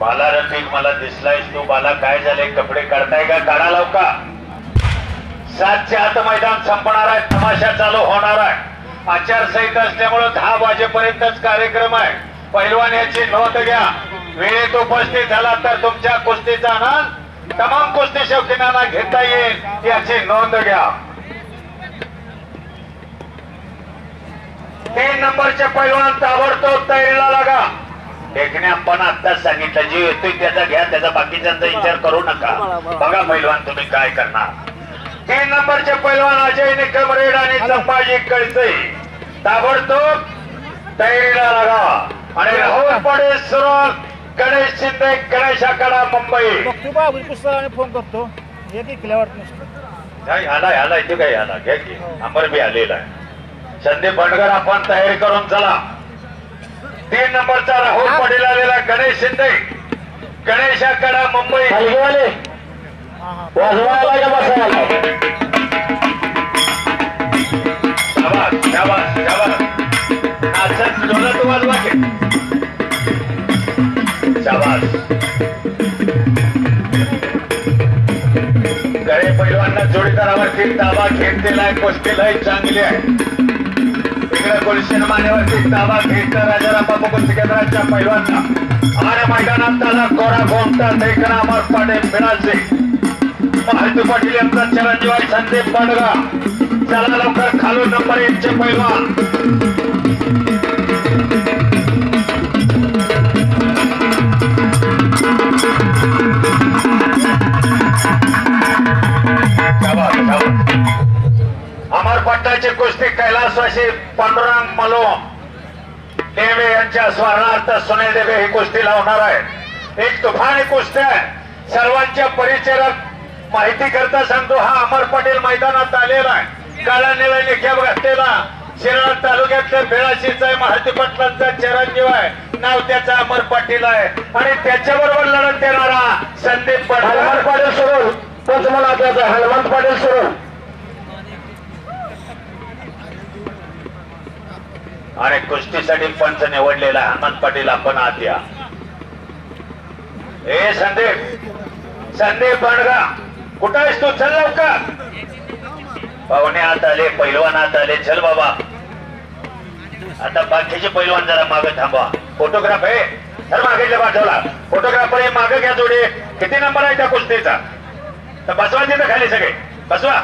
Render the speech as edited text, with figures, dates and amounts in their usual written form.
बाला रफिक मला दिसलायस तू. बाला काय झाले, कपडे काढताय का? काढा लवका. 7च्या आत मैदान संपणार आहे, तमाशा चालू होणार आहे. आचारसंहिता असल्यामुळे 10 वाजेपर्यंतच कार्यक्रम आहे. पैलवान याची नोंद घ्या. वेळेत उपस्थित झाला तर तुमच्या कुस्तीचा आनंद तमाम कुस्ती शौकीनांना घेता येईल याची नोंद घ्या. 3 नंबरचे पैलवान ताबडतोब तयारीला लागा. देखणे आपण आत्ताच सांगितलं, जे येतोय त्याचा घ्या, त्याचा बाकीच्यांचा विचार करू नका. बघा पैलवान तुम्ही काय करणार. 3 नंबरचे पैलवान अजय निकम रेड आणि संभाजी कळसे ताबडतोब तयारीला लागा. आणि राहुल पडे सुरळ, गणेश शिंदे, गणेश आखाडा मुंबई. फोन करतो आलाय ते काय आला घ्या की. नंबर बी आलेला आहे. संदीप भंडकर आपण तयारी करून चला. 3 नंबरचा राहुल पडेल आलेला गणेश शिंदे, गणेश आखाडा मुंबई. गळे पैलवांना जोडीदारावरती ताबा घेतलेला कुस्तीलाही चांगली आहे. इकडे गुलशन मानेवरती ताबा घेतला राजाराम बापू कुस्ती केंद्राच्या पैलवांना. आणि मैदानात त्याला कोरा गोमटा देखना अमर पाटील बिराजे, मारुती पाटील यांचा चिरंजीव संदीप बंडगा. चला लवकर खालून नंबर 1 चे पैलवान. अमर पट्टाची कुस्ती कैलासवासी पांडुरंग मलोम देवे यांच्या स्मरणार्थ सुनील देवे ही कुस्ती लावणार आहे. एक तुफानी कुस्ती आहे. सर्वांच्या परिचयात माहिती करता सांगतो, हा अमर पटेल मैदानात आलेला आहे. काळा निळा निक्याब घातलेला शिराळा तालुक्यातल्या बेळाशीचा आहे. मारुती पाटलांचा चिरंजीव आहे. नाव त्याचा अमर पाटील आहे. आणि त्याच्याबरोबर लढत देणारा संदीप पाटील. हनुमंत पाटील सुरू पंचमला त्याचा हनुमंत पाटील सुरू. आणि कुस्तीसाठी पंच निवडलेला हनुमंत पाटील आपण आत या. ए संदीप बंडगा कुठं आहेस तू? चल लवकर. पाहुणे आत आले, पैलवान आत आले. चल बाबा. आता बाकीचे पैलवान जरा मागे थांबवा. फोटोग्राफ आहे तर मागे पाठवला. फोटोग्राफर मागे घ्या जोडी. किती नंबर आहे त्या कुस्तीचा? तर बसवा तिथं खाली सगळे बसवा.